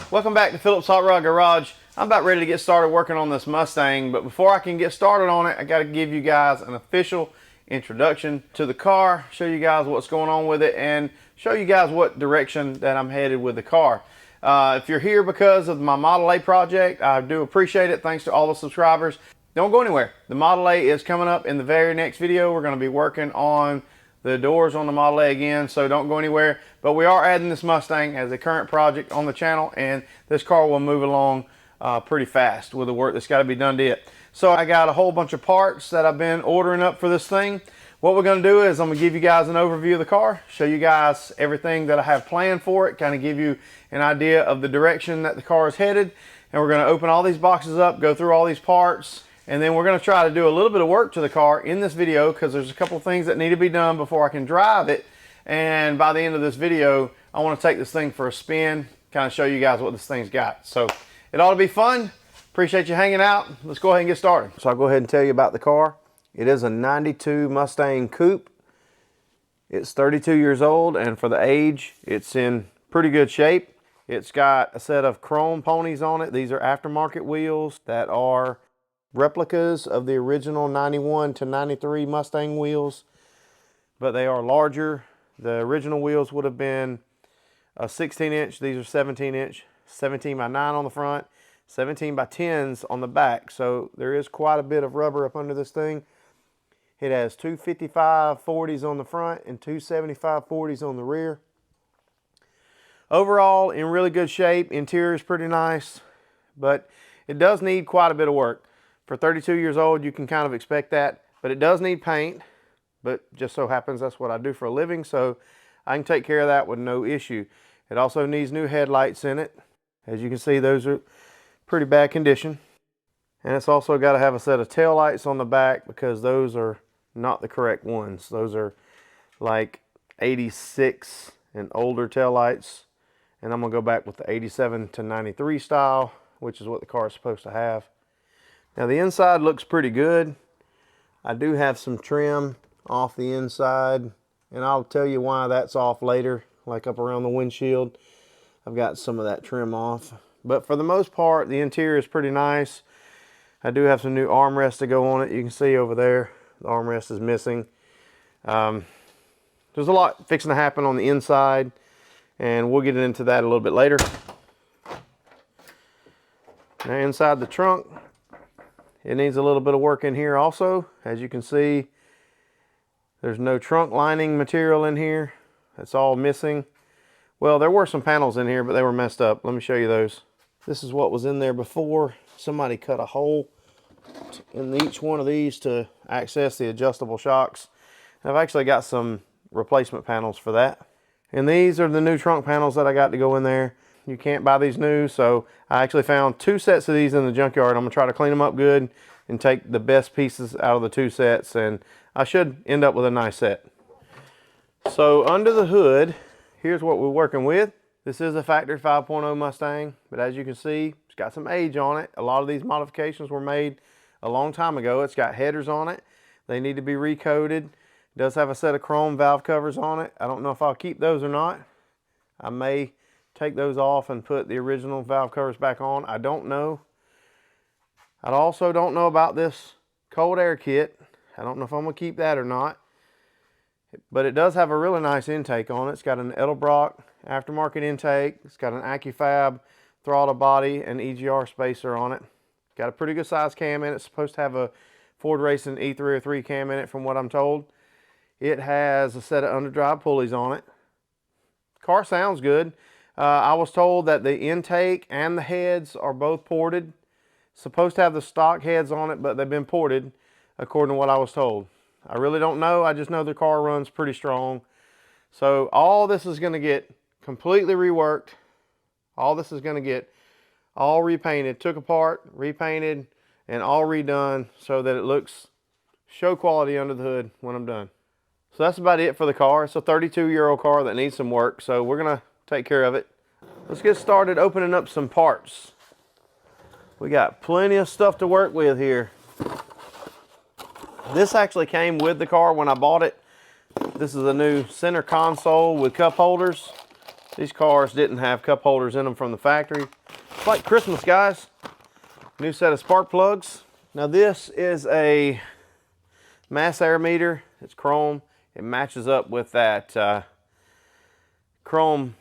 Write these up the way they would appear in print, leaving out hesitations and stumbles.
Welcome back to Phillips Hot Rod Garage. I'm about ready to get started working on this Mustang, but before I can get started on it, I got to give you guys an official introduction to the car, show you guys what's going on with it, and show you guys what direction that I'm headed with the car. If you're here because of my Model A project, I do appreciate it. Thanks to all the subscribers. Don't go anywhere. The Model A is coming up in the very next video. We're going to be working on the doors on the Model A again, so don't go anywhere. But we are adding this Mustang as a current project on the channel, and this car will move along pretty fast with the work that's got to be done to it. So I got a whole bunch of parts that I've been ordering up for this thing. What we're going to do is I'm going to give you guys an overview of the car, show you guys everything that I have planned for it, kind of give you an idea of the direction that the car is headed, and we're going to open all these boxes up, go through all these parts, and then we're going to try to do a little bit of work to the car in this video because there's a couple things that need to be done before I can drive it. And by the end of this video, I want to take this thing for a spin, kind of show you guys what this thing's got. So it ought to be fun. Appreciate you hanging out. Let's go ahead and get started. So I'll go ahead and tell you about the car. It is a 92 Mustang Coupe. It's 32 years old, and for the age, it's in pretty good shape. It's got a set of chrome ponies on it. These are aftermarket wheels that are replicas of the original 91 to 93 Mustang wheels, but they are larger. The original wheels would have been a 16 inch. These are 17 inch, 17 by 9 on the front, 17 by 10s on the back. So there is quite a bit of rubber up under this thing. It has two 55/40s on the front and two 75/40s on the rear. Overall, in really good shape. Interior is pretty nice, but it does need quite a bit of work. For 32 years old, you can kind of expect that, but it does need paint, but just so happens that's what I do for a living, so I can take care of that with no issue. It also needs new headlights in it. As you can see, those are pretty bad condition. And it's also got to have a set of tail lights on the back because those are not the correct ones. Those are like 86 and older tail lights, and I'm going to go back with the 87 to 93 style, which is what the car is supposed to have. Now the inside looks pretty good. I do have some trim off the inside, and I'll tell you why that's off later, like up around the windshield. I've got some of that trim off. But for the most part, the interior is pretty nice. I do have some new armrests to go on it. You can see over there, the armrest is missing. There's a lot fixing to happen on the inside, and we'll get into that a little bit later. Now inside the trunk, it needs a little bit of work in here also. As you can see, there's no trunk lining material in here. It's all missing. Well, there were some panels in here, but they were messed up. Let me show you those. This is what was in there before. Somebody cut a hole in each one of these to access the adjustable shocks. And I've actually got some replacement panels for that. And these are the new trunk panels that I got to go in there. You can't buy these new, so I actually found two sets of these in the junkyard. I'm gonna try to clean them up good and take the best pieces out of the two sets, and I should end up with a nice set. So under the hood, here's what we're working with. This is a factory 5.0 Mustang, but as you can see, it's got some age on it. A lot of these modifications were made a long time ago. It's got headers on it. They need to be recoated. It does have a set of chrome valve covers on it. I don't know if I'll keep those or not. I may take those off and put the original valve covers back on. I don't know. I also don't know about this cold air kit. I don't know if I'm going to keep that or not. But it does have a really nice intake on it. It's got an Edelbrock aftermarket intake. It's got an Accufab throttle body and EGR spacer on it. Got a pretty good size cam in it. It's supposed to have a Ford Racing E303 cam in it from what I'm told. It has a set of underdrive pulleys on it. Car sounds good. I was told that the intake and the heads are both ported. Supposed to have the stock heads on it, but they've been ported according to what I was told. I really don't know. I just know the car runs pretty strong. So all this is going to get completely reworked. All this is going to get all repainted, took apart, repainted, and all redone so that it looks show quality under the hood when I'm done. So that's about it for the car. It's a 32-year-old car that needs some work, so we're going to take care of it. Let's get started opening up some parts. We got plenty of stuff to work with here. This actually came with the car when I bought it. This is a new center console with cup holders. These cars didn't have cup holders in them from the factory. It's like Christmas, guys. New set of spark plugs. Now this is a mass air meter. It's chrome. It matches up with that chrome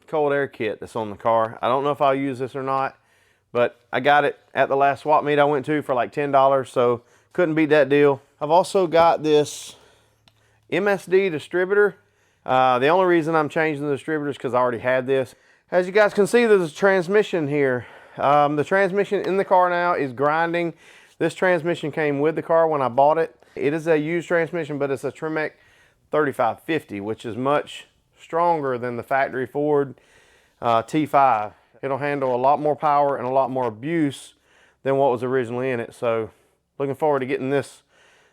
cold air kit that's on the car. I don't know if I'll use this or not, but I got it at the last swap meet I went to for like $10, so couldn't beat that deal. I've also got this MSD distributor. The only reason I'm changing the distributor is because I already had this. As you guys can see, there's a transmission here. The transmission in the car now is grinding. This transmission came with the car when I bought it. It is a used transmission, but it's a Tremec 3550, which is much stronger than the factory Ford T5. It'll handle a lot more power and a lot more abuse than what was originally in it. So looking forward to getting this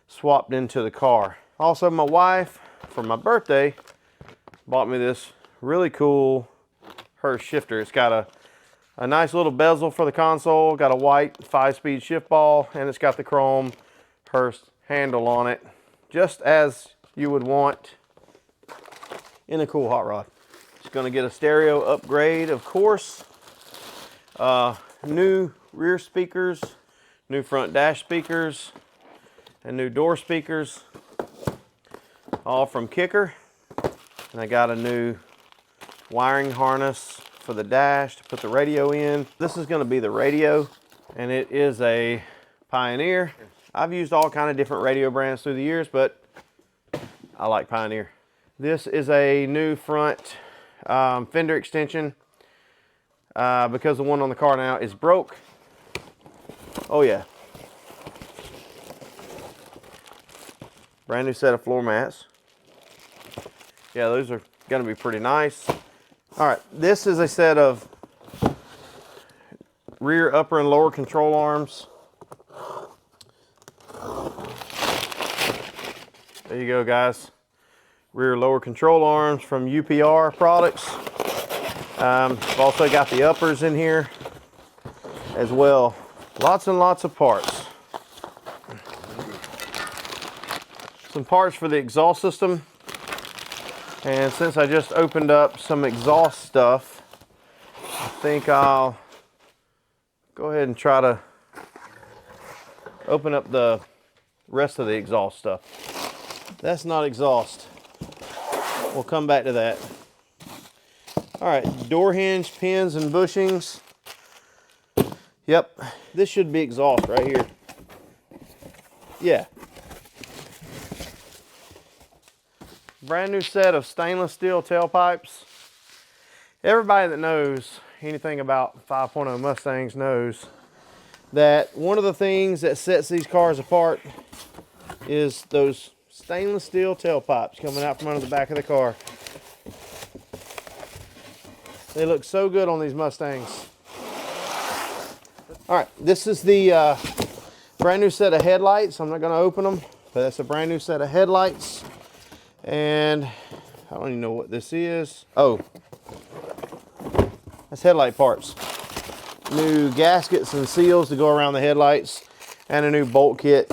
swapped into the car. Also, my wife, for my birthday, bought me this really cool Hurst shifter. It's got a nice little bezel for the console, got a white 5-speed shift ball, and it's got the chrome Hurst handle on it, just as you would want in a cool hot rod. It's going to get a stereo upgrade, of course. New rear speakers, new front dash speakers, and new door speakers, all from Kicker. And I got a new wiring harness for the dash to put the radio in. This is going to be the radio, and it is a Pioneer. I've used all kind of different radio brands through the years, but I like Pioneer. This is a new front fender extension because the one on the car now is broke. Oh yeah. Brand new set of floor mats. Yeah, those are going to be pretty nice. All right, this is a set of rear, upper, and lower control arms. There you go, guys. Rear, lower control arms from UPR products. I've also got the uppers in here as well. Lots and lots of parts. Some parts for the exhaust system. And since I just opened up some exhaust stuff, I think I'll go ahead and try to open up the rest of the exhaust stuff. That's not exhaust. We'll come back to that. All right, door hinge, pins, and bushings. Yep, this should be exhaust right here. Yeah. Brand new set of stainless steel tailpipes. Everybody that knows anything about 5.0 Mustangs knows that one of the things that sets these cars apart is those stainless steel tailpipes coming out from under the back of the car. They look so good on these Mustangs. All right, this is the brand new set of headlights. I'm not going to open them, but that's a brand new set of headlights. And I don't even know what this is. Oh, that's headlight parts. New gaskets and seals to go around the headlights, and a new bolt kit.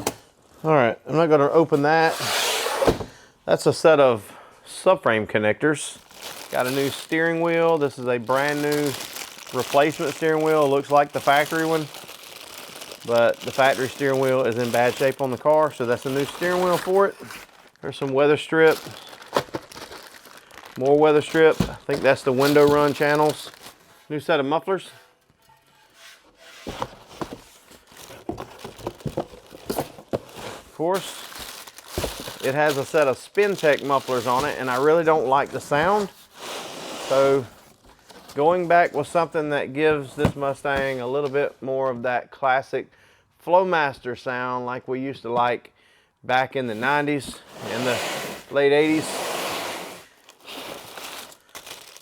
All right, I'm not going to open that. That's a set of subframe connectors. Got a new steering wheel. This is a brand new replacement steering wheel. It looks like the factory one, but the factory steering wheel is in bad shape on the car, so that's a new steering wheel for it. There's some weather strip, more weather strip. I think that's the window run channels. New set of mufflers. Of course, it has a set of Spin-Tech mufflers on it, and I really don't like the sound. So going back with something that gives this Mustang a little bit more of that classic Flowmaster sound like we used to like back in the 90s and the late 80s.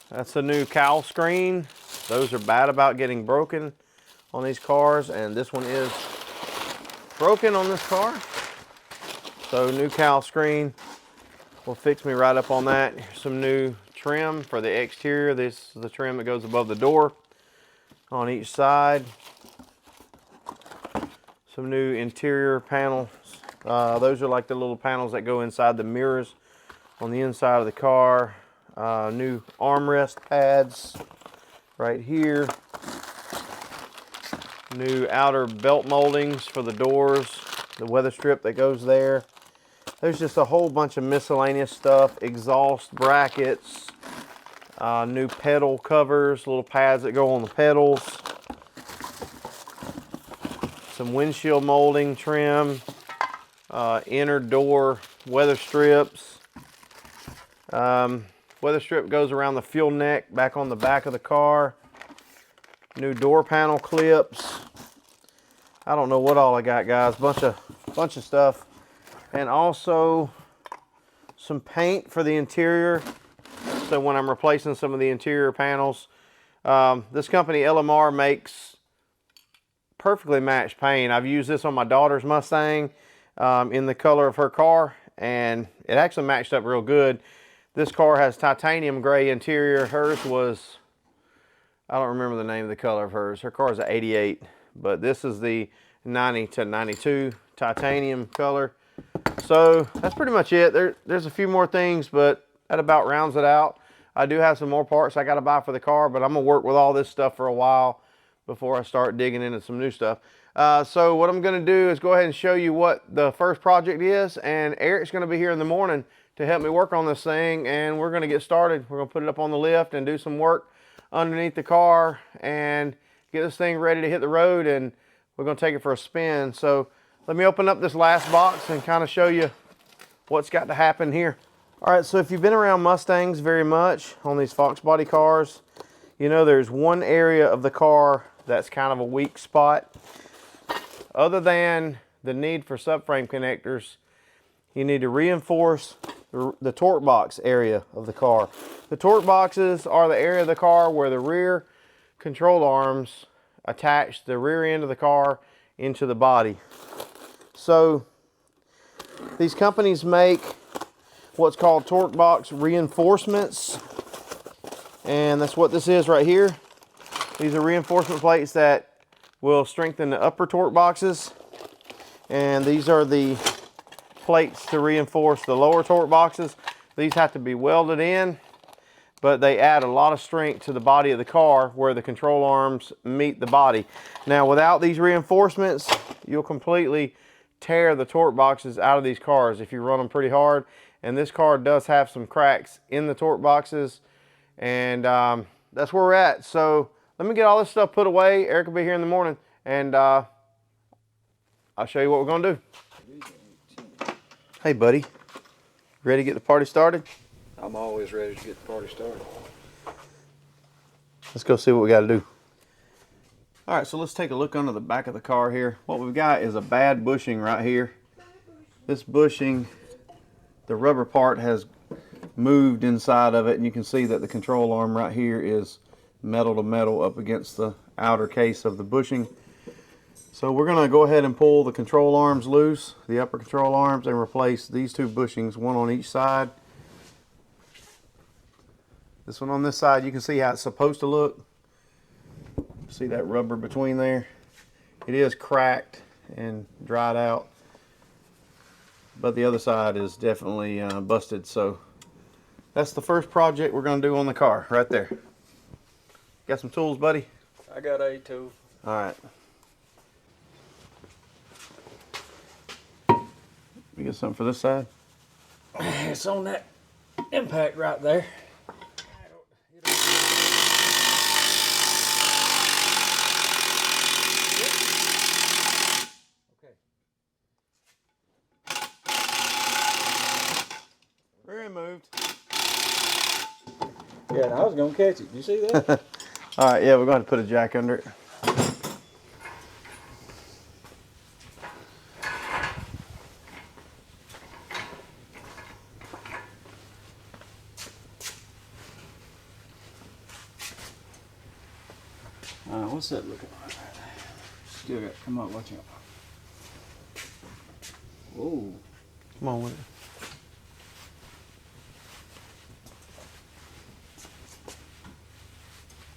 That's a new cowl screen. Those are bad about getting broken on these cars, and this one is broken on this car. So new cowl screen will fix me right up on that. Here's some new trim for the exterior. This is the trim that goes above the door on each side. Some new interior panels. Those are like the little panels that go inside the mirrors on the inside of the car. New armrest pads right here. New outer belt moldings for the doors. The weather strip that goes there. There's just a whole bunch of miscellaneous stuff. Exhaust brackets. New pedal covers, little pads that go on the pedals. Some windshield molding trim. Inner door weather strips. Weather strip goes around the fuel neck back on the back of the car. New door panel clips. I don't know what all I got, guys. Bunch of stuff. And also some paint for the interior. So when I'm replacing some of the interior panels, this company LMR makes perfectly matched paint. I've used this on my daughter's Mustang in the color of her car, and it actually matched up real good. This car has titanium gray interior. Hers was, I don't remember the name of the color of hers. Her car is an 88, but this is the 90 to 92 titanium color. So that's pretty much it. There's a few more things, but that about rounds it out. I do have some more parts I got to buy for the car, but I'm going to work with all this stuff for a while before I start digging into some new stuff. So what I'm going to do is go ahead and show you what the first project is, and Eric's going to be here in the morning to help me work on this thing, and we're going to get started. We're going to put it up on the lift and do some work underneath the car and get this thing ready to hit the road, and we're going to take it for a spin. So let me open up this last box and kind of show you what's got to happen here. All right, so if you've been around Mustangs very much on these Fox body cars, you know there's one area of the car that's kind of a weak spot. Other than the need for subframe connectors, you need to reinforce the torque box area of the car. The torque boxes are the area of the car where the rear control arms attach the rear end of the car into the body. So these companies make what's called torque box reinforcements, and that's what this is right here. These are reinforcement plates that will strengthen the upper torque boxes, and these are the plates to reinforce the lower torque boxes. These have to be welded in, but they add a lot of strength to the body of the car where the control arms meet the body. Now without these reinforcements, you'll completely tear the torque boxes out of these cars if you run them pretty hard. And this car does have some cracks in the torque boxes, and that's where we're at. So let me get all this stuff put away. Eric will be here in the morning, and I'll show you what we're gonna do. Hey buddy, ready to get the party started? I'm always ready to get the party started. Let's go see what we gotta do. All right, so let's take a look under the back of the car here. What we've got is a bad bushing right here. This bushing, the rubber part has moved inside of it, and you can see that the control arm right here is metal to metal up against the outer case of the bushing. So we're going to go ahead and pull the control arms loose, the upper control arms, and replace these two bushings, one on each side. This one on this side, you can see how it's supposed to look. See that rubber between there? It is cracked and dried out, but the other side is definitely busted. So that's the first project we're going to do on the car right there. Got some tools, buddy? I got a tool. All right. We get something for this side? It's on that impact right there. Rear end moved. Yeah, and I was gonna catch it. You see that? All right, yeah, we're going to put a jack under it. What's that looking like? Still got to come up. Watch out. Whoa. Come on with it.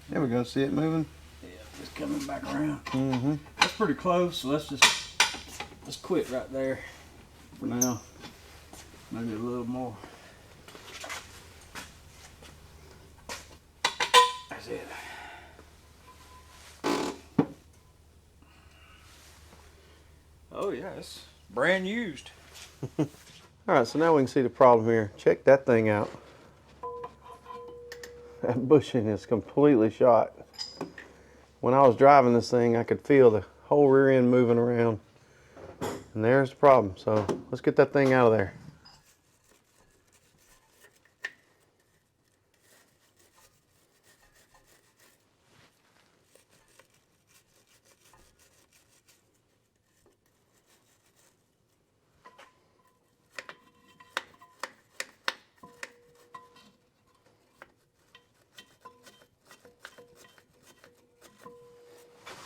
There we go. See it moving? Yeah, just coming back around. Mm-hmm. That's pretty close, so let's quit right there for now. Maybe a little more. Oh yeah, it's brand used. All right, so now we can see the problem here. Check that thing out. That bushing is completely shot. When I was driving this thing, I could feel the whole rear end moving around. And there's the problem. So let's get that thing out of there.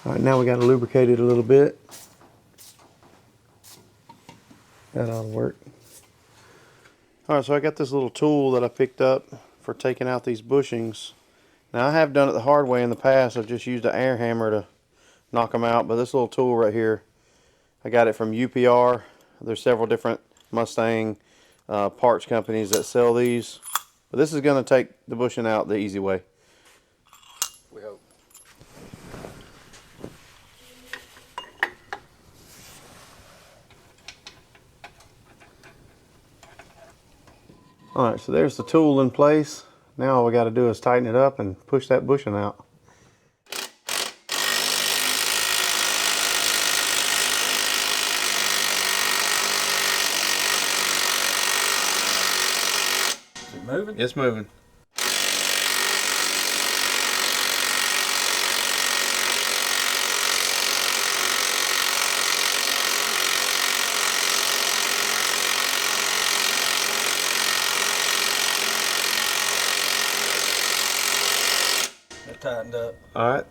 All right, now we got to lubricate it a little bit. That ought to work. All right, so I got this little tool that I picked up for taking out these bushings. Now I have done it the hard way in the past. I've just used an air hammer to knock them out, but this little tool right here, I got it from UPR. There's several different Mustang parts companies that sell these, but this is going to take the bushing out the easy way. We hope. All right, so there's the tool in place. Now all we got to do is tighten it up and push that bushing out. Is it moving? It's moving. Tightened up. All right.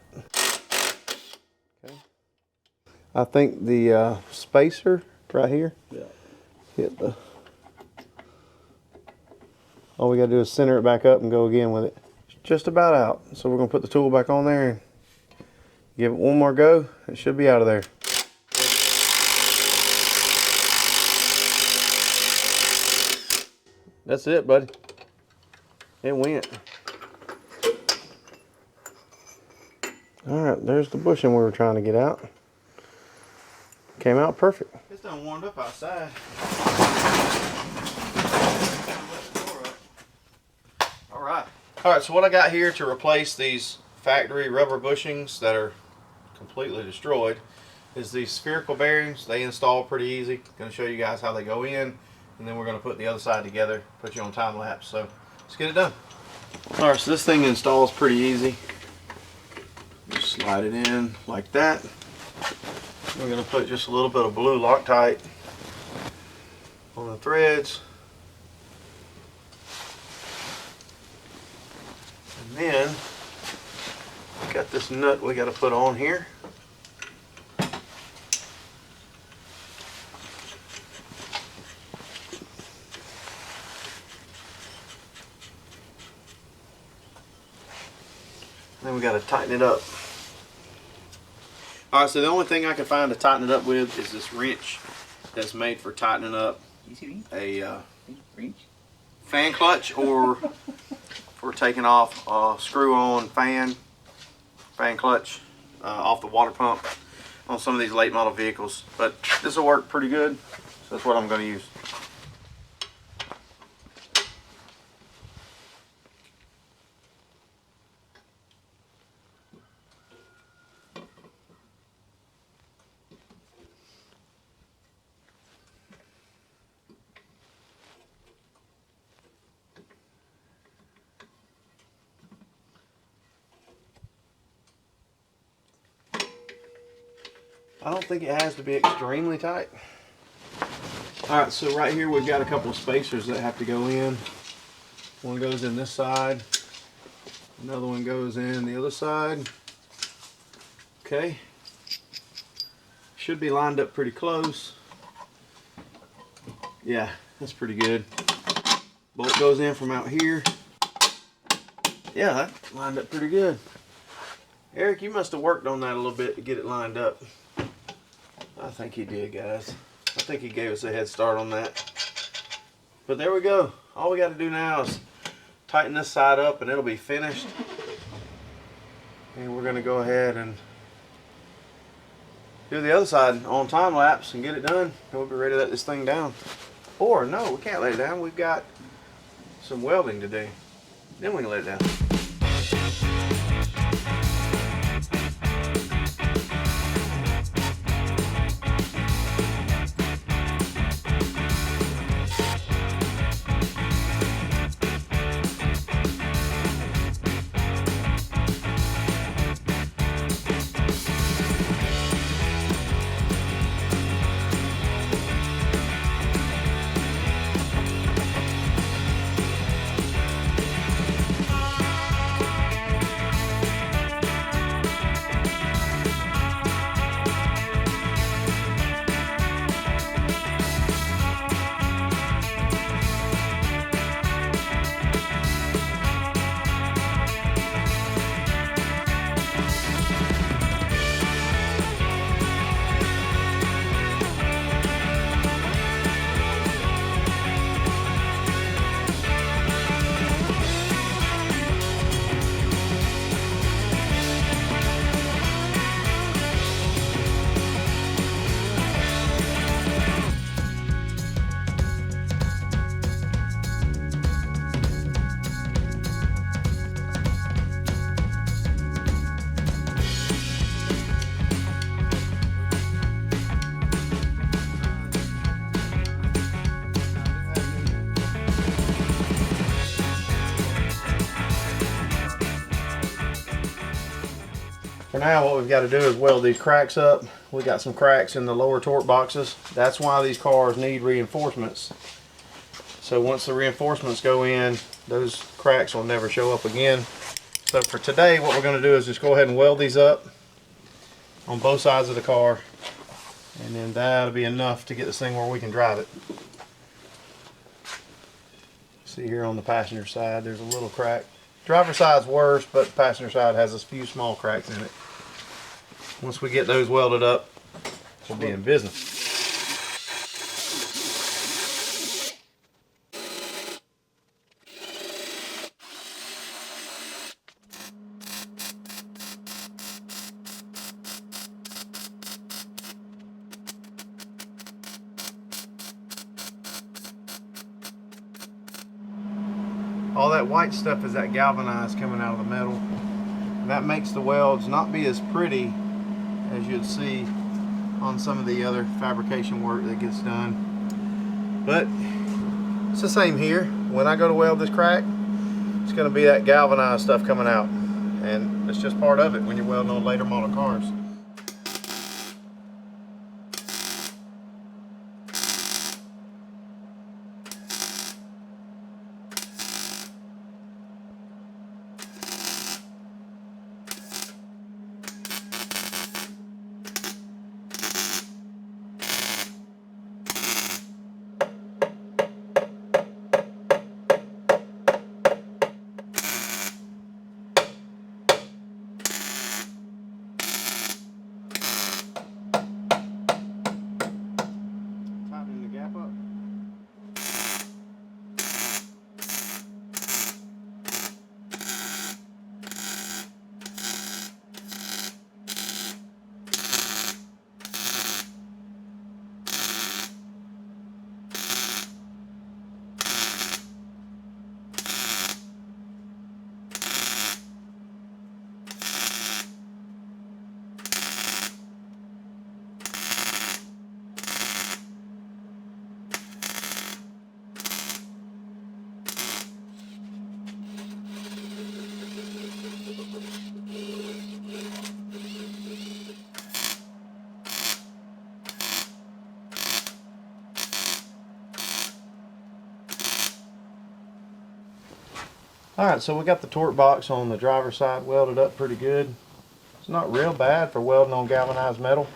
Okay. I think the spacer right here. Yeah. Hit the. All we got to do is center it back up and go again with it. It's just about out. So we're gonna put the tool back on there and give it one more go. It should be out of there. That's it, buddy. It went. Alright, there's the bushing we were trying to get out. Came out perfect. It's done warmed up outside. Alright. Alright, so what I got here to replace these factory rubber bushings that are completely destroyed is these spherical bearings. They install pretty easy. Going to show you guys how they go in, and then we're going to put the other side together, put you on time lapse. So let's get it done. Alright, so this thing installs pretty easy. Just slide it in like that. We're going to put just a little bit of blue Loctite on the threads. And then we got this nut we got to put on here. Then we got to tighten it up. Alright, so the only thing I can find to tighten it up with is this wrench that's made for tightening up a fan clutch, or for taking off a screw-on fan clutch off the water pump on some of these late model vehicles. But this will work pretty good, so that's what I'm going to use. I don't think it has to be extremely tight. Alright, so right here we've got a couple of spacers that have to go in. One goes in this side, another one goes in the other side. Okay. Should be lined up pretty close. Yeah, that's pretty good. Bolt goes in from out here. Yeah, that lined up pretty good. Eric, you must have worked on that a little bit to get it lined up. I think he did, guys. I think he gave us a head start on that. But there we go. All we got to do now is tighten this side up and it'll be finished. And we're going to go ahead and do the other side on time lapse and get it done. And we'll be ready to let this thing down. Or no, we can't let it down. We've got some welding to do. Then we can let it down. For now, what we've got to do is weld these cracks up. We got some cracks in the lower torque boxes. That's why these cars need reinforcements. So once the reinforcements go in, those cracks will never show up again. So for today, what we're going to do is just go ahead and weld these up on both sides of the car. And then that'll be enough to get this thing where we can drive it. See here on the passenger side, there's a little crack. Driver side's worse, but the passenger side has a few small cracks in it. Once we get those welded up, we'll be in business. All that white stuff is that galvanized coming out of the metal. And that makes the welds not be as pretty as you'd see on some of the other fabrication work that gets done. But it's the same here. When I go to weld this crack, it's going to be that galvanized stuff coming out. And it's just part of it when you're welding on later model cars. Alright, so we got the torque box on the driver's side welded up pretty good. It's not real bad for welding on galvanized metal.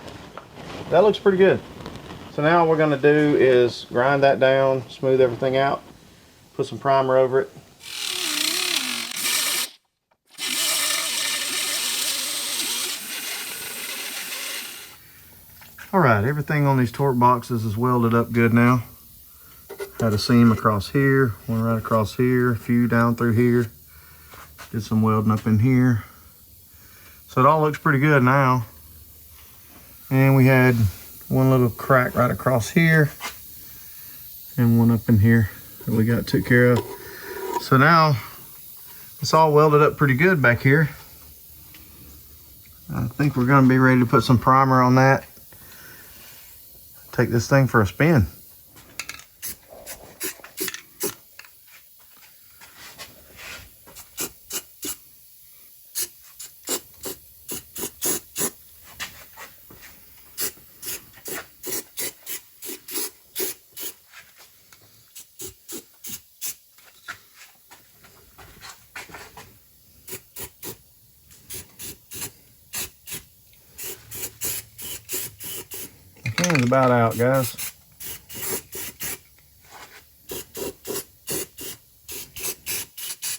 That looks pretty good. So now what we're going to do is grind that down, smooth everything out, put some primer over it. Alright, everything on these torque boxes is welded up good now. Had a seam across here, one right across here, a few down through here. Did some welding up in here. So it all looks pretty good now. And we had one little crack right across here and one up in here that we got took care of. So now it's all welded up pretty good back here. I think we're gonna be ready to put some primer on that. Take this thing for a spin. It's about out, guys.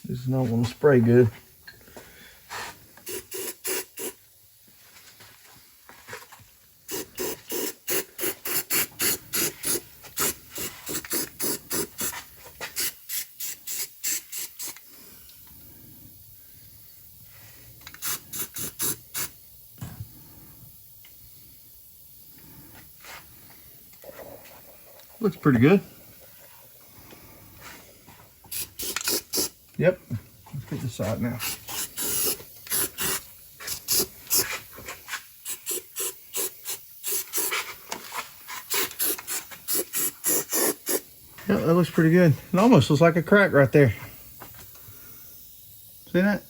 This is not going to spray good. Looks pretty good. Yep. Let's get this side now. Yep, that looks pretty good. It almost looks like a crack right there. See that?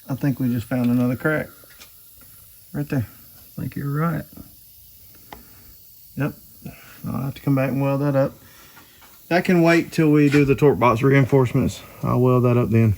I think we just found another crack. Right there. I think you're right. Yep. I'll have to come back and weld that up. That can wait till we do the torque box reinforcements. I'll weld that up then.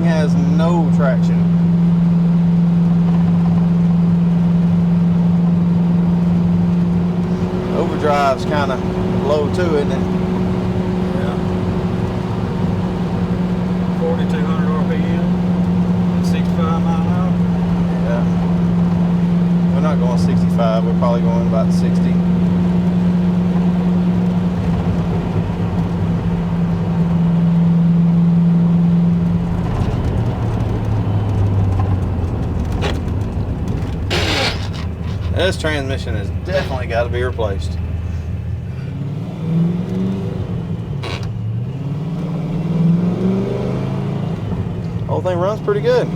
Has no traction. Overdrive's kind of low too, isn't it? Yeah. 4,200 RPM, 65 mile an hour. Yeah. We're not going 65. We're probably going about 60. This transmission has definitely got to be replaced. Whole thing runs pretty good.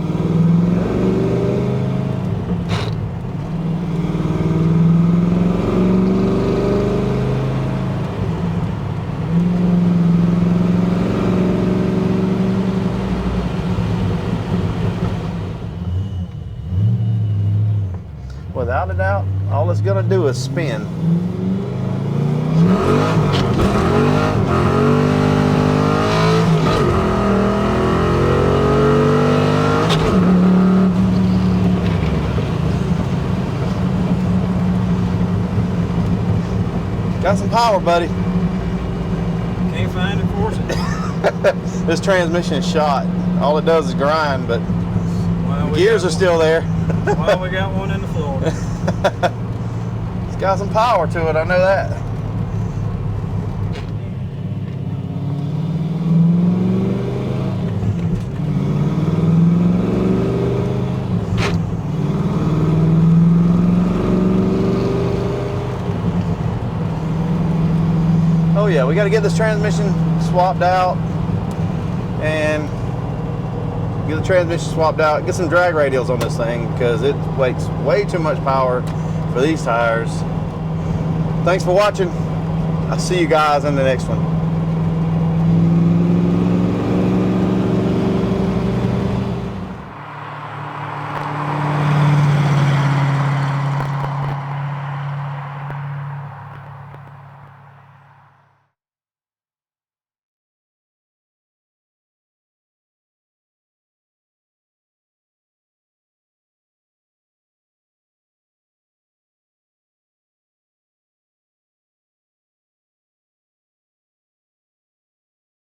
Without a doubt, all it's going to do is spin. Got some power, buddy. Can't find it, force it. This transmission is shot. All it does is grind, but Well, gears are still there. Well, we got one in the floor. It's got some power to it, I know that. Oh yeah, we got to get this transmission swapped out and get the transmission swapped out, get some drag radials on this thing because it takes way too much power for these tires. Thanks for watching. I'll see you guys in the next one.